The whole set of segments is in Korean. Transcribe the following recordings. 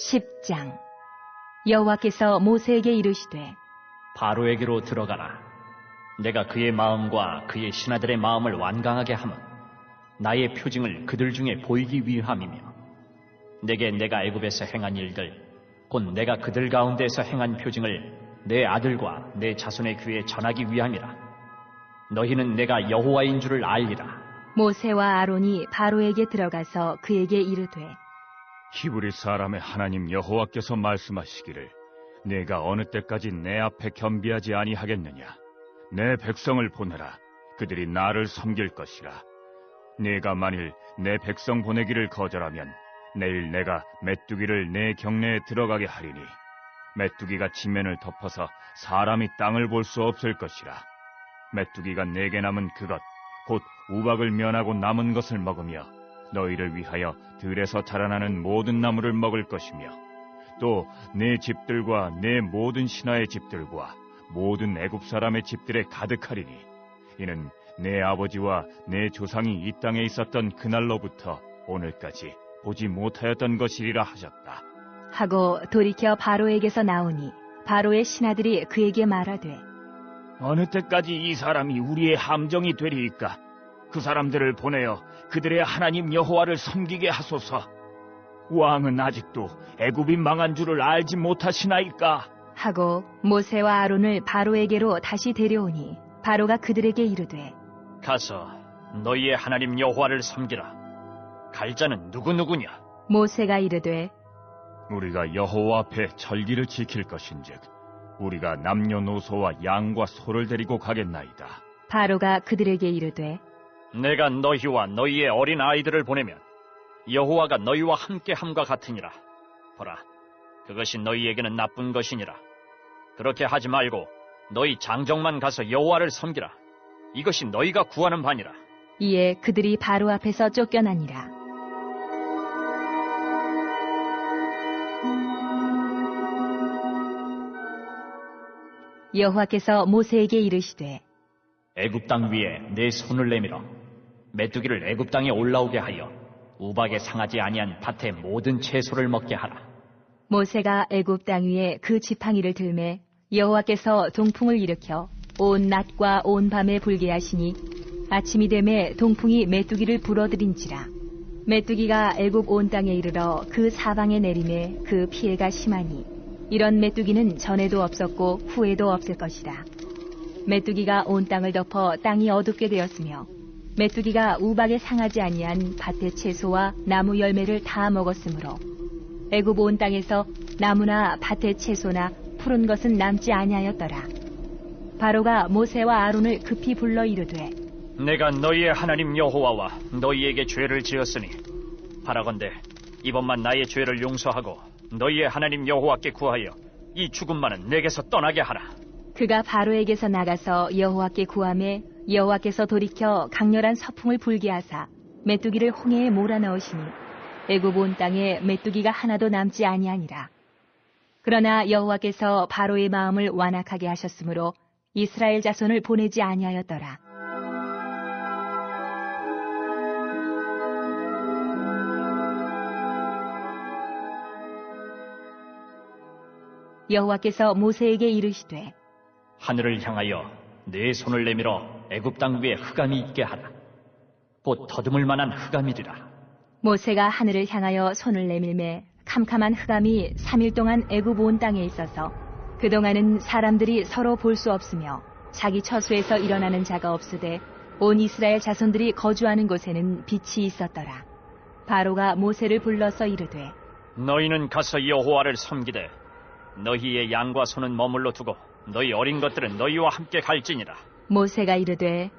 10장. 여호와께서 모세에게 이르시되 바로에게로 들어가라. 내가 그의 마음과 그의 신하들의 마음을 완강하게 하면 나의 표징을 그들 중에 보이기 위함이며, 내게 내가 애굽에서 행한 일들 곧 내가 그들 가운데서 행한 표징을 내 아들과 내 자손의 귀에 전하기 위함이라. 너희는 내가 여호와인 줄을 알리라. 모세와 아론이 바로에게 들어가서 그에게 이르되 히브리 사람의 하나님 여호와께서 말씀하시기를 내가 어느 때까지 내 앞에 겸비하지 아니하겠느냐. 내 백성을 보내라. 그들이 나를 섬길 것이라. 내가 만일 내 백성 보내기를 거절하면 내일 내가 메뚜기를 내 경내에 들어가게 하리니 메뚜기가 지면을 덮어서 사람이 땅을 볼 수 없을 것이라. 메뚜기가 내게 남은 그것 곧 우박을 면하고 남은 것을 먹으며 너희를 위하여 들에서 자라나는 모든 나무를 먹을 것이며, 또 내 집들과 내 모든 신하의 집들과 모든 애굽 사람의 집들에 가득하리니 이는 내 아버지와 내 조상이 이 땅에 있었던 그날로부터 오늘까지 보지 못하였던 것이리라 하셨다. 하고 돌이켜 바로에게서 나오니 바로의 신하들이 그에게 말하되 어느 때까지 이 사람이 우리의 함정이 되리이까? 그 사람들을 보내어 그들의 하나님 여호와를 섬기게 하소서. 왕은 아직도 애굽이 망한 줄을 알지 못하시나이까? 하고 모세와 아론을 바로에게로 다시 데려오니 바로가 그들에게 이르되 가서 너희의 하나님 여호와를 섬기라. 갈 자는 누구누구냐? 모세가 이르되 우리가 여호와 앞에 절기를 지킬 것인즉 우리가 남녀노소와 양과 소를 데리고 가겠나이다. 바로가 그들에게 이르되 내가 너희와 너희의 어린 아이들을 보내면 여호와가 너희와 함께함과 같으니라. 보라, 그것이 너희에게는 나쁜 것이니라. 그렇게 하지 말고 너희 장정만 가서 여호와를 섬기라. 이것이 너희가 구하는 바니라. 이에 그들이 바로 앞에서 쫓겨나니라. 여호와께서 모세에게 이르시되 애굽 땅 위에 내 손을 내밀어 메뚜기를 애굽 땅에 올라오게 하여 우박에 상하지 아니한 밭의 모든 채소를 먹게 하라. 모세가 애굽 땅 위에 그 지팡이를 들매 여호와께서 동풍을 일으켜 온 낮과 온 밤에 불게 하시니 아침이 되매 동풍이 메뚜기를 불어들인지라. 메뚜기가 애굽 온 땅에 이르러 그 사방에 내림에 그 피해가 심하니 이런 메뚜기는 전에도 없었고 후에도 없을 것이라. 메뚜기가 온 땅을 덮어 땅이 어둡게 되었으며 메뚜기가 우박에 상하지 아니한 밭의 채소와 나무 열매를 다 먹었으므로 애굽 온 땅에서 나무나 밭의 채소나 푸른 것은 남지 아니하였더라. 바로가 모세와 아론을 급히 불러 이르되 내가 너희의 하나님 여호와와 너희에게 죄를 지었으니 바라건대 이번만 나의 죄를 용서하고 너희의 하나님 여호와께 구하여 이 죽음만은 내게서 떠나게 하라. 그가 바로에게서 나가서 여호와께 구하매 여호와께서 돌이켜 강렬한 서풍을 불게 하사 메뚜기를 홍해에 몰아넣으시니 애굽 온 땅에 메뚜기가 하나도 남지 아니하니라. 그러나 여호와께서 바로의 마음을 완악하게 하셨으므로 이스라엘 자손을 보내지 아니하였더라. 여호와께서 모세에게 이르시되 하늘을 향하여 내 손을 내밀어 애굽 땅 위에 흑암이 있게 하라. 곧 더듬을 만한 흑암이리라. 모세가 하늘을 향하여 손을 내밀매 캄캄한 흑암이 3일 동안 애굽 온 땅에 있어서 그동안은 사람들이 서로 볼 수 없으며 자기 처소에서 일어나는 자가 없으되 온 이스라엘 자손들이 거주하는 곳에는 빛이 있었더라. 바로가 모세를 불러서 이르되 너희는 가서 여호와를 섬기되 너희의 양과 소는 머물러 두고 너희 어린 것들은 너희와 함께 갈지니라. 모세가 이르되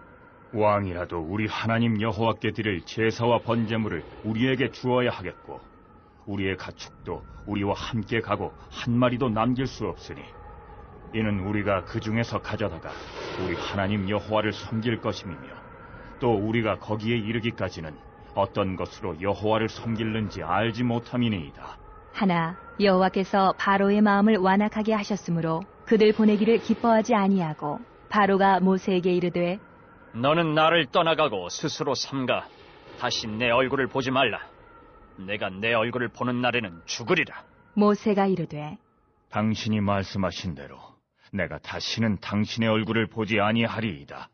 왕이라도 우리 하나님 여호와께 드릴 제사와 번제물을 우리에게 주어야 하겠고 우리의 가축도 우리와 함께 가고 한 마리도 남길 수 없으니 이는 우리가 그 중에서 가져다가 우리 하나님 여호와를 섬길 것임이며 또 우리가 거기에 이르기까지는 어떤 것으로 여호와를 섬길는지 알지 못함이니이다. 하나 여호와께서 바로의 마음을 완악하게 하셨으므로 그들 보내기를 기뻐하지 아니하고 바로가 모세에게 이르되 너는 나를 떠나가고 스스로 삼가 다시 내 얼굴을 보지 말라. 내가 내 얼굴을 보는 날에는 죽으리라. 모세가 이르되 당신이 말씀하신 대로 내가 다시는 당신의 얼굴을 보지 아니하리이다.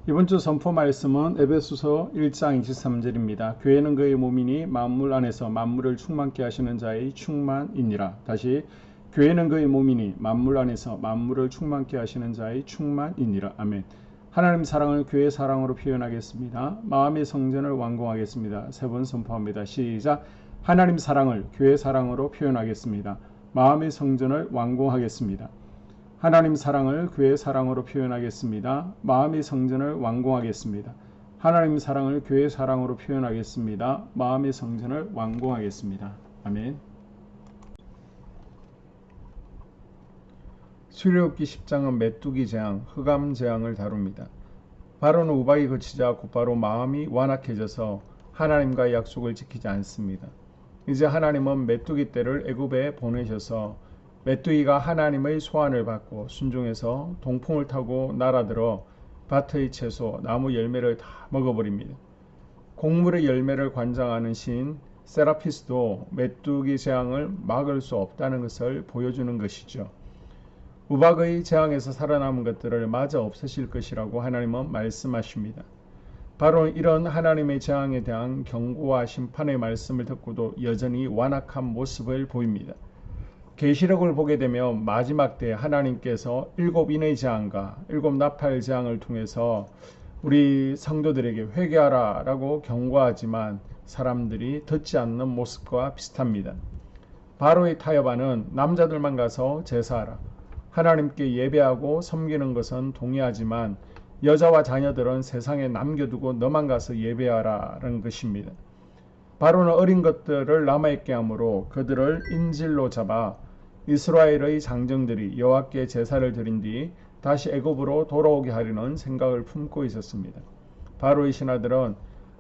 이번 주 선포 말씀은 에베소서 1장 23절입니다. 교회는 그의 몸이니 만물 안에서 만물을 충만케 하시는 자의 충만이니라. 다시 교회는 그의 몸이니 만물 안에서 만물을 충만케 하시는 자의 충만이니라. 아멘. 하나님 사랑을 교회 사랑으로 표현하겠습니다. 마음의 성전을 완공하겠습니다. 세 번 선포합니다. 시작. 하나님 사랑을 교회 사랑으로 표현하겠습니다. 마음의 성전을 완공하겠습니다. 하나님 사랑을 교회 사랑으로 표현하겠습니다. 마음의 성전을 완공하겠습니다. 하나님 사랑을 교회 사랑으로 표현하겠습니다. 마음의 성전을 완공하겠습니다. 아멘. 출애굽기 10장은 메뚜기 재앙, 흑암 재앙을 다룹니다. 바로는 우박이 그치자 곧바로 마음이 완악해져서 하나님과의 약속을 지키지 않습니다. 이제 하나님은 메뚜기 떼를 애굽에 보내셔서 메뚜기가 하나님의 소환을 받고 순종해서 동풍을 타고 날아들어 밭의 채소, 나무 열매를 다 먹어버립니다. 곡물의 열매를 관장하는 신 세라피스도 메뚜기 재앙을 막을 수 없다는 것을 보여주는 것이죠. 우박의 재앙에서 살아남은 것들을 마저 없애실 것이라고 하나님은 말씀하십니다. 바로 이런 하나님의 재앙에 대한 경고와 심판의 말씀을 듣고도 여전히 완악한 모습을 보입니다. 계시록을 보게 되면 마지막 때 하나님께서 7인의 재앙과 7 나팔 재앙을 통해서 우리 성도들에게 회개하라 라고 경고하지만 사람들이 듣지 않는 모습과 비슷합니다. 바로의 타협안은 남자들만 가서 제사하라, 하나님께 예배하고 섬기는 것은 동의하지만 여자와 자녀들은 세상에 남겨두고 너만 가서 예배하라는 것입니다. 바로는 어린 것들을 남아있게 하므로 그들을 인질로 잡아 이스라엘의 장정들이 여호와께 제사를 드린 뒤 다시 애굽으로 돌아오게 하려는 생각을 품고 있었습니다. 바로의 신하들은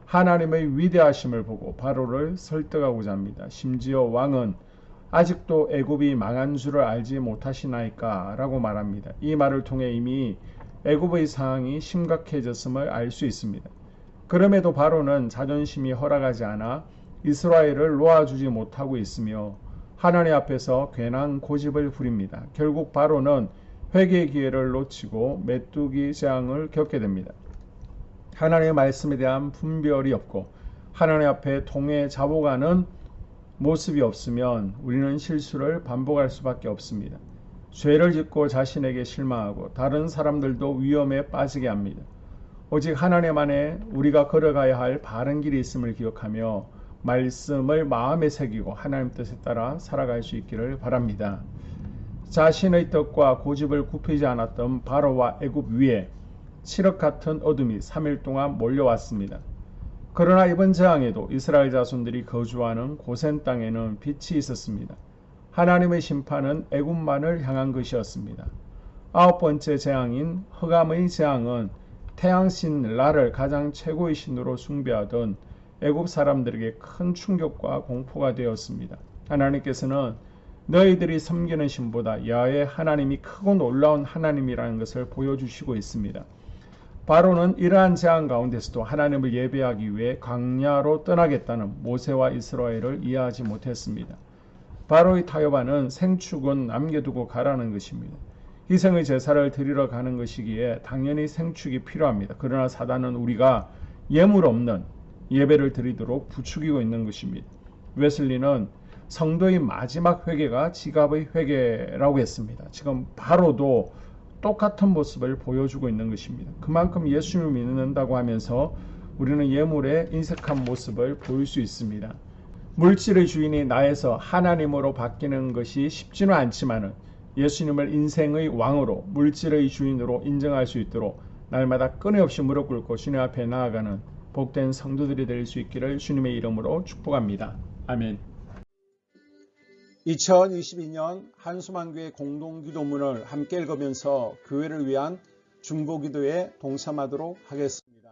하나님의 위대하심을 보고 바로를 설득하고자 합니다. 심지어 왕은 아직도 애굽이 망한 줄을 알지 못하시나이까 라고 말합니다. 이 말을 통해 이미 애굽의 상황이 심각해졌음을 알 수 있습니다. 그럼에도 바로는 자존심이 허락하지 않아 이스라엘을 놓아주지 못하고 있으며 하나님 앞에서 괜한 고집을 부립니다. 결국 바로는 회개의 기회를 놓치고 메뚜기 재앙을 겪게 됩니다. 하나님의 말씀에 대한 분별이 없고 하나님 앞에 통해 잡아가는 모습이 없으면 우리는 실수를 반복할 수밖에 없습니다. 죄를 짓고 자신에게 실망하고 다른 사람들도 위험에 빠지게 합니다. 오직 하나님 안에 우리가 걸어가야 할 바른 길이 있음을 기억하며 말씀을 마음에 새기고 하나님 뜻에 따라 살아갈 수 있기를 바랍니다. 자신의 뜻과 고집을 굽히지 않았던 바로와 애굽 위에 칠흑 같은 어둠이 3일 동안 몰려왔습니다. 그러나 이번 재앙에도 이스라엘 자손들이 거주하는 고센 땅에는 빛이 있었습니다. 하나님의 심판은 애굽만을 향한 것이었습니다. 9번째 재앙인 흑암의 재앙은 태양신 라를 가장 최고의 신으로 숭배하던 애굽 사람들에게 큰 충격과 공포가 되었습니다. 하나님께서는 너희들이 섬기는 신보다 야훼 하나님이 크고 놀라운 하나님이라는 것을 보여주시고 있습니다. 바로는 이러한 재앙 가운데서도 하나님을 예배하기 위해 광야로 떠나겠다는 모세와 이스라엘을 이해하지 못했습니다. 바로의 타협안은 생축은 남겨두고 가라는 것입니다. 희생의 제사를 드리러 가는 것이기에 당연히 생축이 필요합니다. 그러나 사단은 우리가 예물 없는 예배를 드리도록 부추기고 있는 것입니다. 웨슬리는 성도의 마지막 회개가 지갑의 회개라고 했습니다. 지금 바로도 똑같은 모습을 보여주고 있는 것입니다. 그만큼 예수님을 믿는다고 하면서 우리는 예물에 인색한 모습을 보일 수 있습니다. 물질의 주인이 나에서 하나님으로 바뀌는 것이 쉽지는 않지만 예수님을 인생의 왕으로 물질의 주인으로 인정할 수 있도록 날마다 끊임없이 무릎 꿇고 주님 앞에 나아가는 복된 성도들이 될 수 있기를 주님의 이름으로 축복합니다. 아멘. 2022년 한수만교회 공동기도문을 함께 읽으면서 교회를 위한 중보기도에 동참하도록 하겠습니다.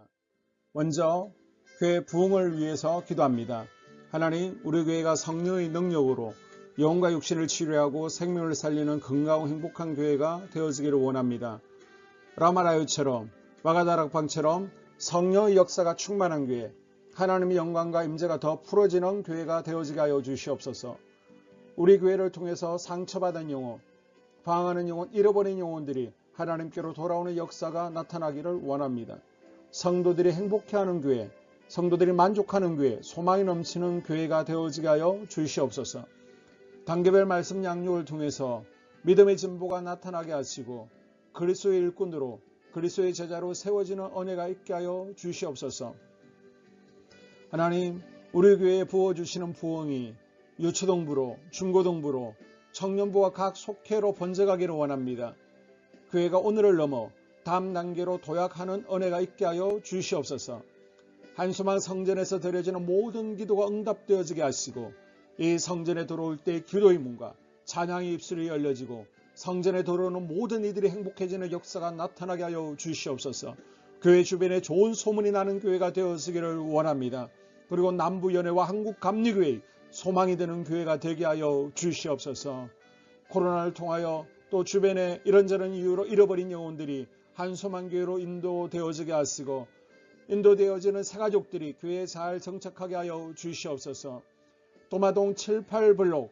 먼저 교회 부흥을 위해서 기도합니다. 하나님, 우리 교회가 성령의 능력으로 영과 육신을 치료하고 생명을 살리는 건강하고 행복한 교회가 되어지기를 원합니다. 라마라요처럼 마가다락방처럼 성령의 역사가 충만한 교회, 하나님의 영광과 임재가 더 풀어지는 교회가 되어지게 하여 주시옵소서. 우리 교회를 통해서 상처받은 영혼, 방황하는 영혼, 잃어버린 영혼들이 하나님께로 돌아오는 역사가 나타나기를 원합니다. 성도들이 행복해하는 교회, 성도들이 만족하는 교회, 소망이 넘치는 교회가 되어지게 하여 주시옵소서. 단계별 말씀 양육을 통해서 믿음의 진보가 나타나게 하시고 그리스도의 일꾼으로 그리스도의 제자로 세워지는 은혜가 있게 하여 주시옵소서. 하나님, 우리 교회에 부어주시는 부흥이 유초동부로, 중고동부로, 청년부와 각 속회로 번져가기를 원합니다. 교회가 오늘을 넘어 다음 단계로 도약하는 은혜가 있게 하여 주시옵소서. 한수만 성전에서 드려지는 모든 기도가 응답되어지게 하시고 이 성전에 들어올 때 기도의 문과 찬양의 입술이 열려지고 성전에 들어오는 모든 이들이 행복해지는 역사가 나타나게 하여 주시옵소서. 교회 주변에 좋은 소문이 나는 교회가 되어지기를 원합니다. 그리고 남부연회와 한국감리교회의 소망이 되는 교회가 되게 하여 주시옵소서. 코로나를 통하여 또 주변에 이런저런 이유로 잃어버린 영혼들이 한소만교회로 인도되어지게 하시고 인도되어지는 새가족들이 교회에 잘 정착하게 하여 주시옵소서. 도마동 7, 8블록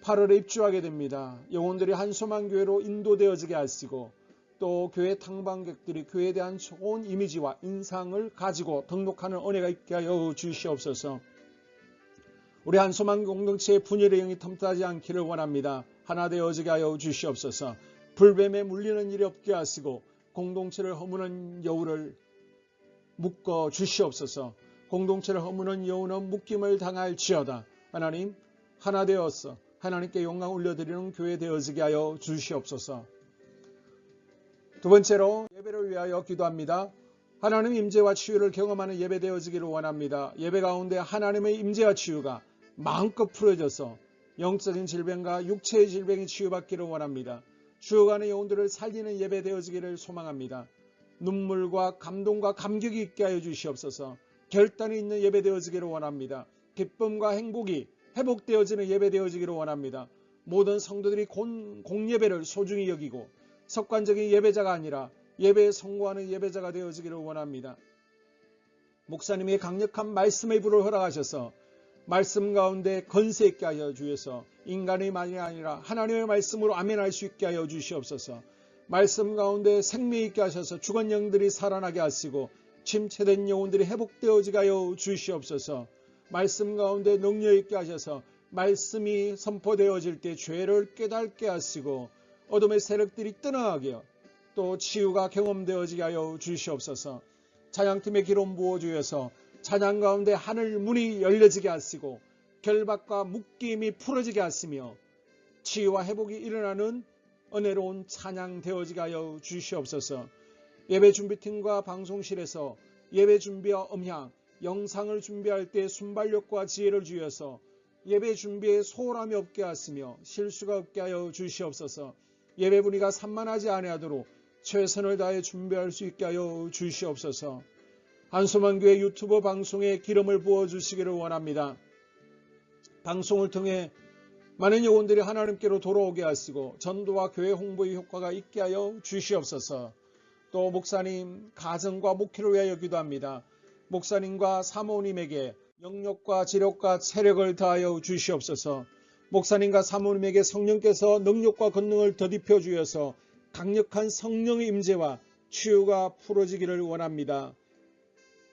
8월에 입주하게 됩니다. 영혼들이 한소만교회로 인도되어지게 하시고 또 교회 탕방객들이 교회에 대한 좋은 이미지와 인상을 가지고 등록하는 은혜가 있게 하여 주시옵소서. 우리 한소만 공동체의 분열의 영이 틈타지 않기를 원합니다. 하나 되어지게 하여 주시옵소서. 불뱀에 물리는 일이 없게 하시고 공동체를 허무는 여우를 묶어 주시옵소서. 공동체를 허무는 여우는 묶임을 당할지어다. 하나님, 하나 되어서 하나님께 영광 올려드리는 교회 되어지게 하여 주시옵소서. 두 번째로 예배를 위하여 기도합니다. 하나님 임재와 치유를 경험하는 예배 되어지기를 원합니다. 예배 가운데 하나님의 임재와 치유가 마음껏 풀어져서 영적인 질병과 육체의 질병이 치유받기를 원합니다. 죽어가는 영혼들을 살리는 예배 되어지기를 소망합니다. 눈물과 감동과 감격이 있게 하여 주시옵소서. 결단이 있는 예배 되어지기를 원합니다. 기쁨과 행복이 회복되어지는 예배 되어지기를 원합니다. 모든 성도들이 공예배를 소중히 여기고 석관적인 예배자가 아니라 예배에 성공하는 예배자가 되어지기를 원합니다. 목사님의 강력한 말씀의 불을 허락하셔서 말씀 가운데 건세 있게 하여 주셔서 인간의 말이 아니라 하나님의 말씀으로 아멘할 수 있게 하여 주시옵소서. 말씀 가운데 생명 있게 하셔서 죽은 영들이 살아나게 하시고 침체된 영혼들이 회복되어지게 하여 주시옵소서. 말씀 가운데 능력 있게 하셔서 말씀이 선포되어질 때 죄를 깨닫게 하시고 어둠의 세력들이 떠나가게 또 치유가 경험되어지게 하여 주시옵소서. 찬양팀의 기름 부어주셔서 찬양 가운데 하늘 문이 열려지게 하시고 결박과 묶임이 풀어지게 하시며 치유와 회복이 일어나는 은혜로운 찬양 되어지게 하여 주시옵소서. 예배 준비팀과 방송실에서 예배 준비와 음향, 영상을 준비할 때 순발력과 지혜를 주셔서 예배 준비에 소홀함이 없게 하시며 실수가 없게 하여 주시옵소서. 예배 분위기가 산만하지 아니하도록 최선을 다해 준비할 수 있게 하여 주시옵소서. 한소만교회 유튜브 방송에 기름을 부어주시기를 원합니다. 방송을 통해 많은 영혼들이 하나님께로 돌아오게 하시고 전도와 교회 홍보의 효과가 있게 하여 주시옵소서. 또 목사님 가정과 목회를 위하여 기도합니다. 목사님과 사모님에게 영력과 지력과 체력을 다하여 주시옵소서. 목사님과 사모님에게 성령께서 능력과 권능을 더딥혀 주셔서 강력한 성령의 임재와 치유가 풀어지기를 원합니다.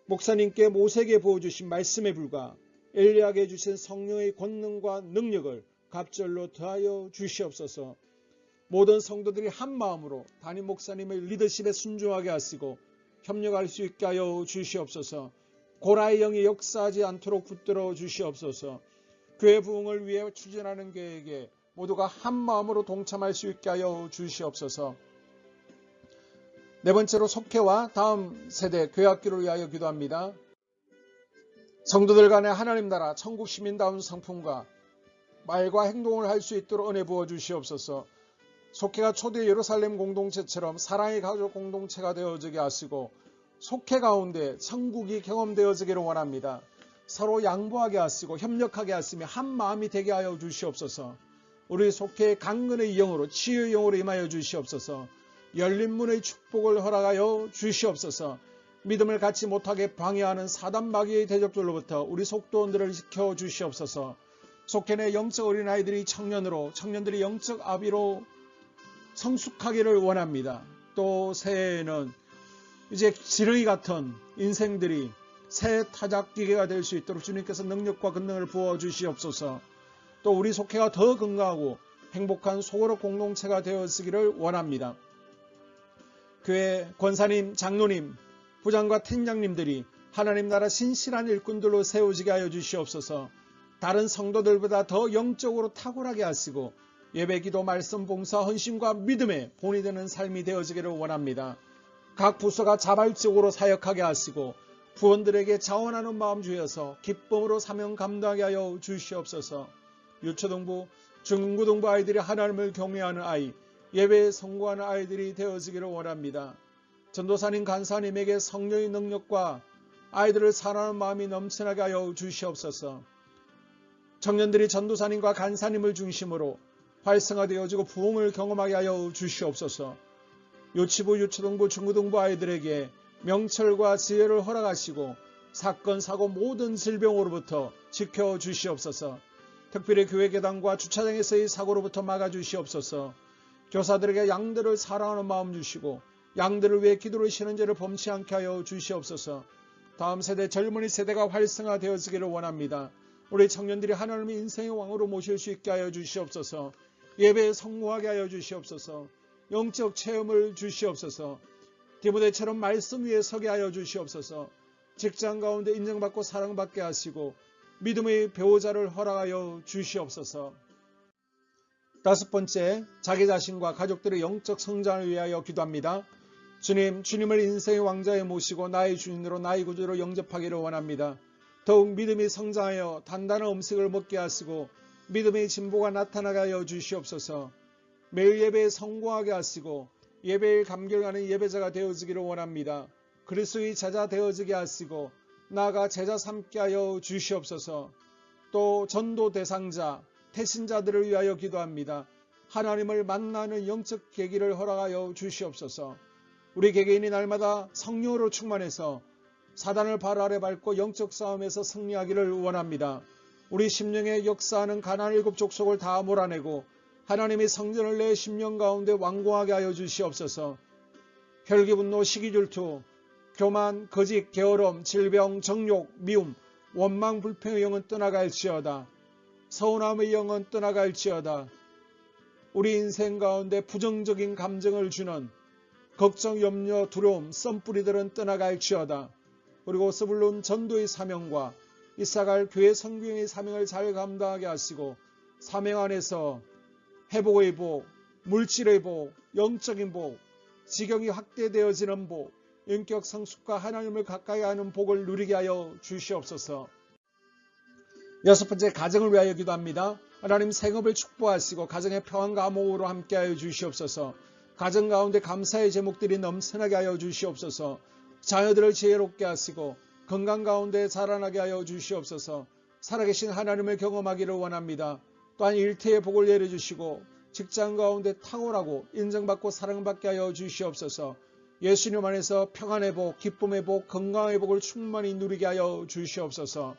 목사님께 모세에게 부어주신 말씀의 불과 엘리야에게 주신 성령의 권능과 능력을 갑절로 더하여 주시옵소서. 모든 성도들이 한 마음으로 담임 목사님의 리더십에 순종하게 하시고 협력할 수 있게 하여 주시옵소서. 고라의 영이 역사하지 않도록 붙들어 주시옵소서. 교회 부흥을 위해 추진하는 교회에게 모두가 한 마음으로 동참할 수 있게 하여 주시옵소서. 네 번째로 속회와 다음 세대 교회학교를 위하여 기도합니다. 성도들 간의 하나님 나라 천국 시민다운 성품과 말과 행동을 할 수 있도록 은혜 부어 주시옵소서. 속회가 초대 예루살렘 공동체처럼 사랑의 가족 공동체가 되어지게 하시고 속회 가운데 천국이 경험되어지기를 원합니다. 서로 양보하게 하시고 협력하게 하시며 한 마음이 되게 하여 주시옵소서. 우리 속회의 강건의 영으로 치유의 영으로 임하여 주시옵소서. 열린 문의 축복을 허락하여 주시옵소서. 믿음을 갖지 못하게 방해하는 사단 마귀의 대적들로부터 우리 속도원들을 지켜 주시옵소서. 속해 영적 어린아이들이 청년들이 영적 아비로 성숙하기를 원합니다. 또 새해에는 이제 지렁이 같은 인생들이 새 타작기계가 될 수 있도록 주님께서 능력과 권능을 부어 주시옵소서. 또 우리 속해가 더 건강하고 행복한 소그룹 공동체가 되었으기를 원합니다. 교회 권사님, 장로님, 부장과 팀장님들이 하나님 나라 신실한 일꾼들로 세워지게 하여 주시옵소서. 다른 성도들보다 더 영적으로 탁월하게 하시고 예배기도, 말씀, 봉사, 헌신과 믿음의 본이 되는 삶이 되어지기를 원합니다. 각 부서가 자발적으로 사역하게 하시고 부원들에게 자원하는 마음 주여서 기쁨으로 사명 감당하게 하여 주시옵소서. 유초등부, 중고등부 아이들이 하나님을 경외하는 아이, 예배에 성공하는 아이들이 되어지기를 원합니다. 전도사님, 간사님에게 성령의 능력과 아이들을 사랑하는 마음이 넘쳐나게 하여 주시옵소서. 청년들이 전도사님과 간사님을 중심으로 활성화되어지고 부흥을 경험하게 하여 주시옵소서. 유치부, 유초등부, 중고등부 아이들에게 명철과 지혜를 허락하시고 사건, 사고, 모든 질병으로부터 지켜주시옵소서. 특별히 교회 계단과 주차장에서의 사고로부터 막아주시옵소서. 교사들에게 양들을 사랑하는 마음 주시고 양들을 위해 기도를 쉬는 죄를 범치 않게 하여 주시옵소서. 다음 세대, 젊은이 세대가 활성화되어지기를 원합니다. 우리 청년들이 하나님의 인생의 왕으로 모실 수 있게 하여 주시옵소서. 예배에 성공하게 하여 주시옵소서. 영적 체험을 주시옵소서. 디모데처럼 말씀 위에 서게 하여 주시옵소서. 직장 가운데 인정받고 사랑받게 하시고 믿음의 배우자를 허락하여 주시옵소서. 다섯 번째, 자기 자신과 가족들의 영적 성장을 위하여 기도합니다. 주님을 인생의 왕자에 모시고 나의 주인으로 나의 구주로 영접하기를 원합니다. 더욱 믿음이 성장하여 단단한 음식을 먹게 하시고 믿음의 진보가 나타나게 하여 주시옵소서. 매일 예배에 성공하게 하시고 예배에 감격하는 예배자가 되어지기를 원합니다. 그리스도의 제자 되어지게 하시고 나아가 제자 삼게 하여 주시옵소서. 또 전도 대상자, 태신자들을 위하여 기도합니다. 하나님을 만나는 영적 계기를 허락하여 주시옵소서. 우리 개개인이 날마다 성령으로 충만해서 사단을 발 아래 밟고 영적 싸움에서 승리하기를 원합니다. 우리 심령에 역사하는 가나안 7 족속을 다 몰아내고 하나님의 성전을 내 심령 가운데 완공하게 하여 주시옵소서. 혈기, 분노, 시기, 질투, 교만, 거짓, 게으름, 질병, 정욕, 미움, 원망, 불평의 영은 떠나갈지어다. 서운함의 영은 떠나갈지어다. 우리 인생 가운데 부정적인 감정을 주는 걱정, 염려, 두려움, 썸뿌리들은 떠나갈지어다. 그리고 스불론 전도의 사명과 이사갈 교회 성경의 사명을 잘 감당하게 하시고 사명 안에서 회복의 복, 물질의 복, 영적인 복, 지경이 확대되어지는 복, 인격 성숙과 하나님을 가까이 하는 복을 누리게 하여 주시옵소서. 여섯 번째, 가정을 위하여 기도합니다. 하나님 생업을 축복하시고 가정의 평안과 암호로 함께하여 주시옵소서. 가정 가운데 감사의 제목들이 넘쳐나게 하여 주시옵소서. 자녀들을 지혜롭게 하시고 건강 가운데 자라나게 하여 주시옵소서. 살아계신 하나님을 경험하기를 원합니다. 또한 일태의 복을 내려주시고 직장 가운데 탁월하고 인정받고 사랑받게 하여 주시옵소서. 예수님 안에서 평안의 복, 기쁨의 복, 건강의 복을 충만히 누리게 하여 주시옵소서.